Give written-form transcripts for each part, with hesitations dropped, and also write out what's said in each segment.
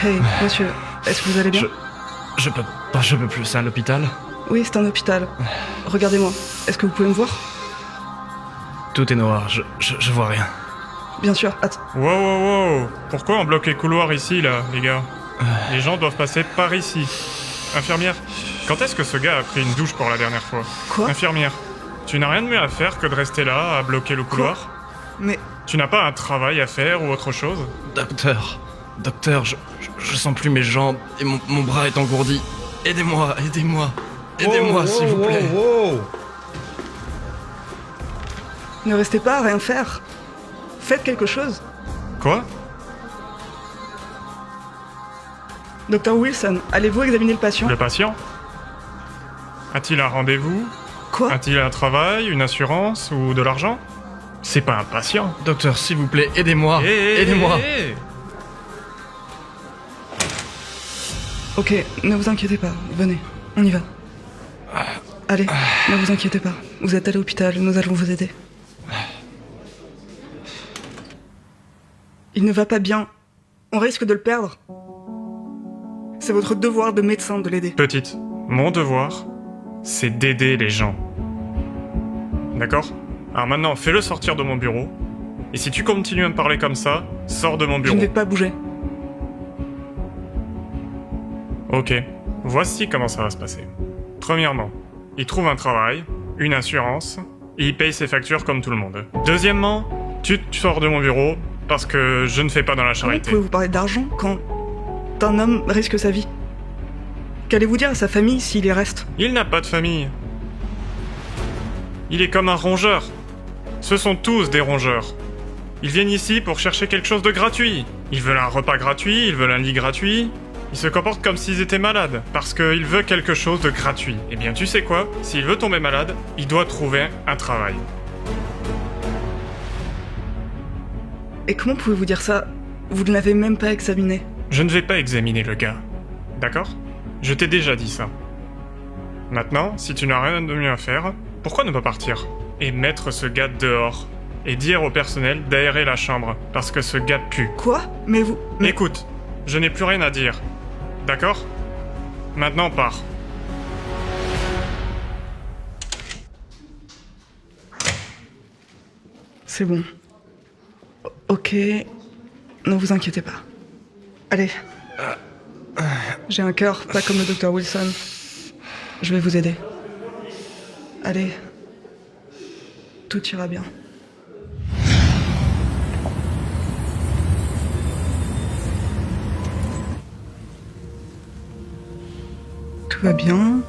Hey, monsieur, est-ce que vous allez bien? Je peux plus, c'est à l'hôpital. Oui, c'est un hôpital. Regardez-moi, est-ce que vous pouvez me voir? Tout est noir, je vois rien. Bien sûr, Wow. Pourquoi on bloque les couloirs ici, là, les gars? Les gens doivent passer par ici. Infirmière, quand est-ce que ce gars a pris une douche pour la dernière fois? Quoi? Infirmière, tu n'as rien de mieux à faire que de rester là, à bloquer le couloir? Mais... Tu n'as pas un travail à faire ou autre chose? Docteur, je sens plus mes jambes et mon bras est engourdi. Aidez-moi, s'il vous plaît. ne restez pas à rien faire. Faites quelque chose. Quoi? Docteur Wilson, allez-vous examiner le patient? Le patient? A-t-il un rendez-vous? Quoi? A-t-il un travail, une assurance ou de l'argent? C'est pas un patient. Docteur, s'il vous plaît, aidez-moi. Aidez-moi. Ok, ne vous inquiétez pas, venez, on y va. Allez, ne vous inquiétez pas, vous êtes à l'hôpital, nous allons vous aider. Il ne va pas bien, on risque de le perdre. C'est votre devoir de médecin de l'aider. Petite, mon devoir, c'est d'aider les gens. D'accord? Alors maintenant, fais-le sortir de mon bureau. Et si tu continues à me parler comme ça, sors de mon Je bureau. ne vais pas bouger. Ok, voici comment ça va se passer. Premièrement, il trouve un travail, une assurance, et il paye ses factures comme tout le monde. Deuxièmement, tu sors de mon bureau parce que je ne fais pas dans la Comment charité. pouvez-vous parler d'argent quand un homme risque sa vie? Qu'allez-vous dire à sa famille s'il y reste? Il n'a pas de famille. Il est comme un rongeur. Ce sont tous des rongeurs. Ils viennent ici pour chercher quelque chose de gratuit. Ils veulent un repas gratuit, ils veulent un lit gratuit. Ils se comportent comme s'ils étaient malades, parce qu'il veut quelque chose de gratuit. Eh bien, tu sais quoi? S'il veut tomber malade, il doit trouver un travail. Et comment pouvez-vous dire ça? Vous ne l'avez même pas examiné. Je ne vais pas examiner le gars. D'accord? Je t'ai déjà dit ça. Maintenant, si tu n'as rien de mieux à faire, pourquoi ne pas partir? Et mettre ce gars dehors. Et dire au personnel d'aérer la chambre, parce que ce gars pue. Quoi? Mais vous... Mais... Écoute, je n'ai plus rien à dire. D'accord? Maintenant, pars. C'est bon. Ok, ne vous inquiétez pas. Allez. J'ai un cœur, pas comme le docteur Wilson. Je vais vous aider. Allez. Tout ira bien. Tout va bien.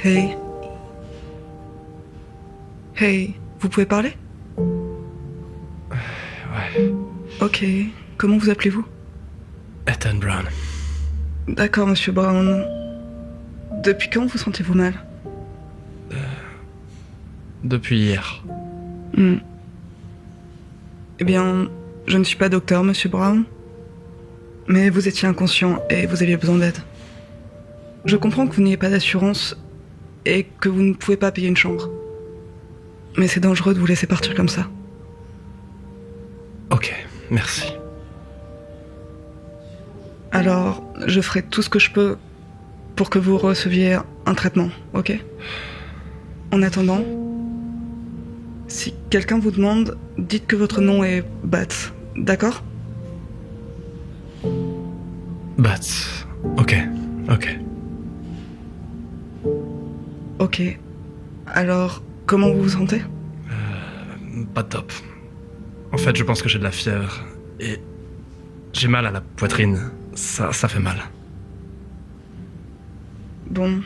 Hey. Hey, vous pouvez parler? Ouais. Ok, comment vous appelez-vous? Ethan Brown. D'accord, monsieur Brown. Depuis quand vous sentez-vous mal? Depuis hier. Eh bien, je ne suis pas docteur, monsieur Brown. Mais vous étiez inconscient et vous aviez besoin d'aide. Je comprends que vous n'ayez pas d'assurance et que vous ne pouvez pas payer une chambre. Mais c'est dangereux de vous laisser partir comme ça. Ok, merci. Alors, je ferai tout ce que je peux pour que vous receviez un traitement, ok? En attendant, si quelqu'un vous demande, dites que votre nom est Bats, d'accord? Bats. Ok. Ok. Alors, comment vous vous sentez? Pas top. En fait, je pense que j'ai de la fièvre et j'ai mal à la poitrine. Ça fait mal. Bon.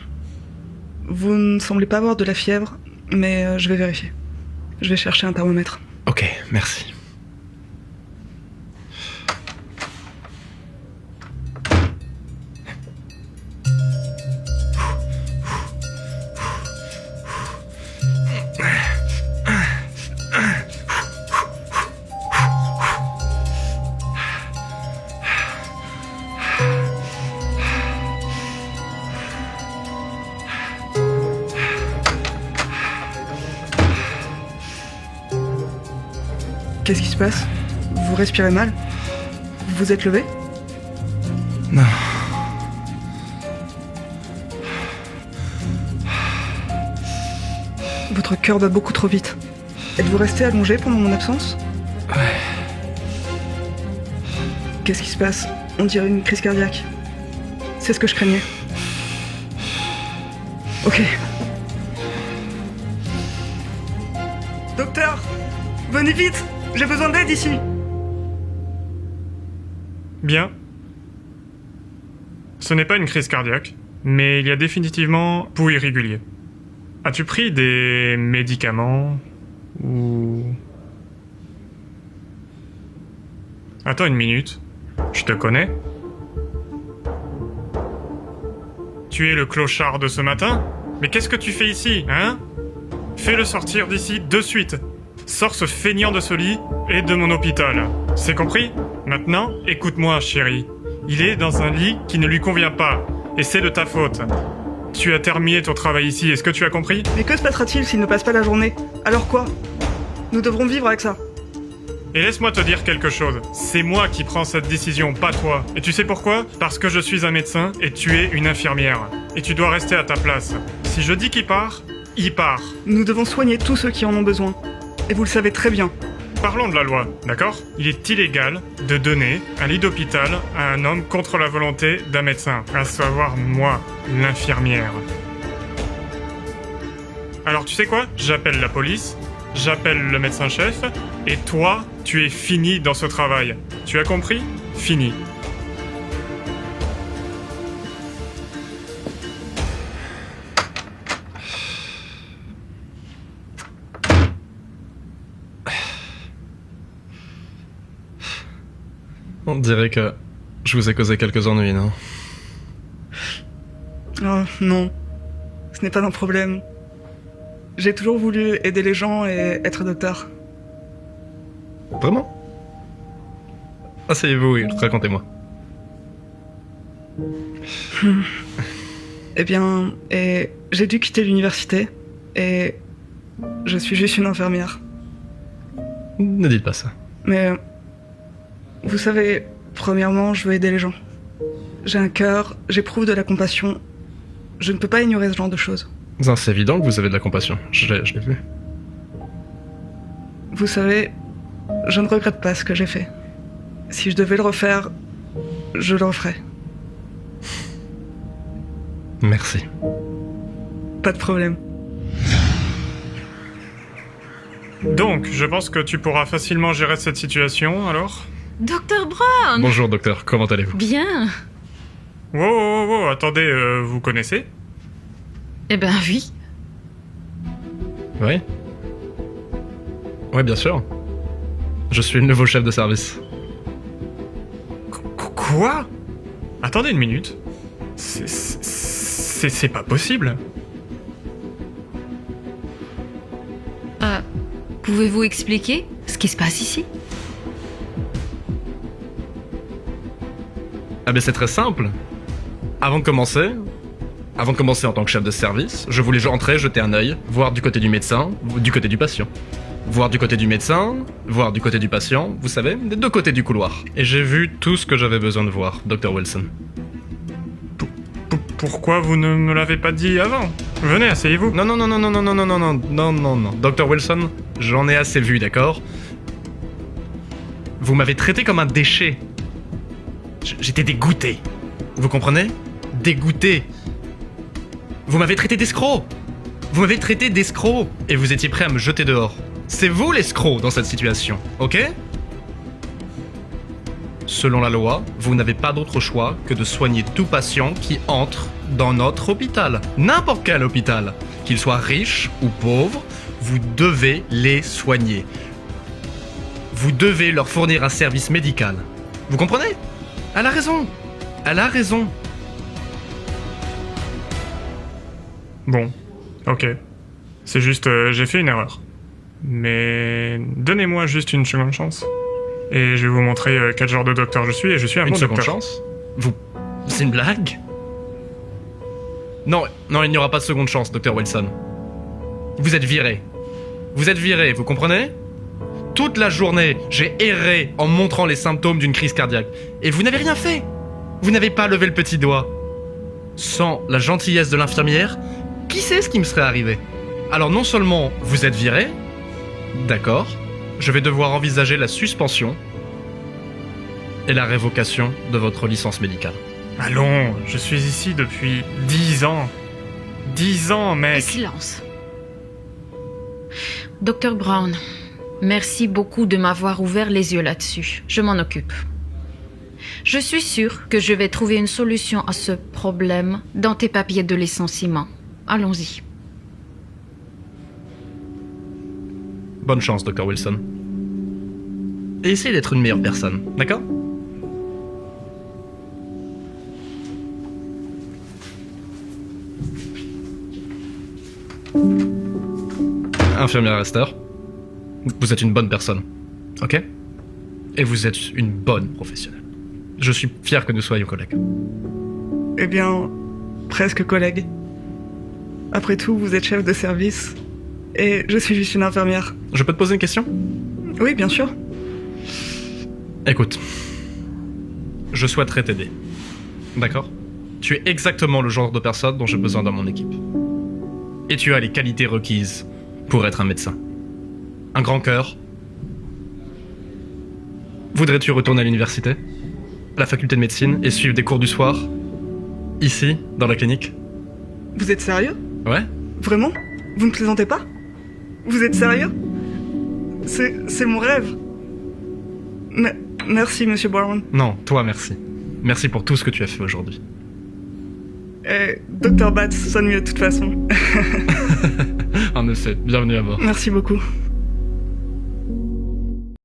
Vous ne semblez pas avoir de la fièvre, mais je vais vérifier. Je vais chercher un thermomètre. Ok, merci. Qu'est-ce qui se passe? Vous respirez mal? Vous vous êtes levé? Non. Votre cœur bat beaucoup trop vite. Êtes-vous resté allongé pendant mon absence? Ouais. Qu'est-ce qui se passe? On dirait une crise cardiaque. C'est ce que je craignais. Ok. Docteur! Venez vite! J'ai besoin d'aide ici! Bien. Ce n'est pas une crise cardiaque, mais il y a définitivement pouls irrégulier. As-tu pris des médicaments ou... Attends une minute. Je te connais? Tu es le clochard de ce matin? Mais qu'est-ce que tu fais ici, hein? Fais-le sortir d'ici de suite. Sors ce feignant de ce lit et de mon hôpital. C'est compris? Maintenant, écoute-moi, chérie. Il est dans un lit qui ne lui convient pas. Et c'est de ta faute. Tu as terminé ton travail ici, est-ce que tu as compris? Mais que se passera-t-il s'il ne passe pas la journée? Alors quoi? Nous devrons vivre avec ça. Et laisse-moi te dire quelque chose. C'est moi qui prends cette décision, pas toi. Et tu sais pourquoi? Parce que je suis un médecin et tu es une infirmière. Et tu dois rester à ta place. Si je dis qu'il part, il part. Nous devons soigner tous ceux qui en ont besoin. Et vous le savez très bien. Parlons de la loi, d'accord? Il est illégal de donner un lit d'hôpital à un homme contre la volonté d'un médecin, à savoir moi, l'infirmière. Alors tu sais quoi? J'appelle la police, j'appelle le médecin-chef, et toi, tu es fini dans ce travail. Tu as compris? Fini. On dirait que je vous ai causé quelques ennuis, non? Oh, non. Ce n'est pas un problème. J'ai toujours voulu aider les gens et être docteur. Vraiment? Asseyez-vous et racontez-moi. Eh bien, j'ai dû quitter l'université et je suis juste une infirmière. Ne dites pas ça. Mais vous savez, premièrement, je veux aider les gens. J'ai un cœur, j'éprouve de la compassion. Je ne peux pas ignorer ce genre de choses. Non, c'est évident que vous avez de la compassion. Je l'ai vu. Vous savez, je ne regrette pas ce que j'ai fait. Si je devais le refaire, je le referais. Merci. Pas de problème. Donc, je pense que tu pourras facilement gérer cette situation, alors? Docteur Brown! Bonjour docteur, comment allez-vous? Bien. Wow, attendez, vous connaissez? Eh ben oui. Oui? Oui, bien sûr. Je suis le nouveau chef de service. Quoi? Attendez une minute. C'est pas possible. Pouvez-vous expliquer ce qui se passe ici? Ah ben c'est très simple. Avant de commencer en tant que chef de service, je voulais rentrer, jeter un œil, voir du côté du médecin, du côté du patient. Voir du côté du médecin, voir du côté du patient, vous savez, des deux côtés du couloir. Et j'ai vu tout ce que j'avais besoin de voir, Dr. Wilson. Pourquoi vous ne me l'avez pas dit avant? Venez, asseyez-vous. Non. Dr. Wilson, j'en ai assez vu, d'accord? Vous m'avez traité comme un déchet. J'étais dégoûté. Vous comprenez? Dégoûté. Vous m'avez traité d'escroc. Vous m'avez traité d'escroc. Et vous étiez prêt à me jeter dehors. C'est vous l'escroc dans cette situation, ok? Selon la loi, vous n'avez pas d'autre choix que de soigner tout patient qui entre dans notre hôpital. N'importe quel hôpital. Qu'il soit riche ou pauvre, vous devez les soigner. Vous devez leur fournir un service médical. Vous comprenez? Elle a raison. Elle a raison. Bon, ok. C'est juste, j'ai fait une erreur. Mais donnez-moi juste une seconde chance. Et je vais vous montrer quel genre de docteur je suis, et je suis un Une bon seconde docteur. chance? Vous... C'est une blague? Non, il n'y aura pas de seconde chance, Dr. Wilson. Vous êtes viré. Vous êtes viré, vous comprenez? Toute la journée, j'ai erré en montrant les symptômes d'une crise cardiaque. Et vous n'avez rien fait. Vous n'avez pas levé le petit doigt. Sans la gentillesse de l'infirmière, qui sait ce qui me serait arrivé? Alors non seulement vous êtes viré, d'accord, je vais devoir envisager la suspension et la révocation de votre licence médicale. Allons, je suis ici depuis 10 ans. 10 ans, Et mec. silence. Docteur Brown, merci beaucoup de m'avoir ouvert les yeux là-dessus. Je m'en occupe. Je suis sûre que je vais trouver une solution à ce problème dans tes papiers de licenciement. Allons-y. Bonne chance, Dr. Wilson. Et essayez d'être une meilleure personne, d'accord? Infirmière Rester, vous êtes une bonne personne, ok? Et vous êtes une bonne professionnelle. Je suis fier que nous soyons collègues. Eh bien, presque collègue. Après tout, vous êtes chef de service. Et je suis juste une infirmière. Je peux te poser une question? Oui, bien sûr. Écoute, je souhaiterais t'aider. D'accord? Tu es exactement le genre de personne dont j'ai besoin dans mon équipe. Et tu as les qualités requises pour être un médecin. Un grand cœur. Voudrais-tu retourner à l'université, à la faculté de médecine, et suivre des cours du soir, ici, dans la clinique? Vous êtes sérieux? Ouais? Vraiment? Vous ne plaisantez pas? Vous êtes sérieux? C'est mon rêve. Merci, monsieur Brown. Non, toi merci. Merci pour tout ce que tu as fait aujourd'hui. Et Dr. Batts sonne mieux de toute façon. En effet, bienvenue à bord. Merci beaucoup.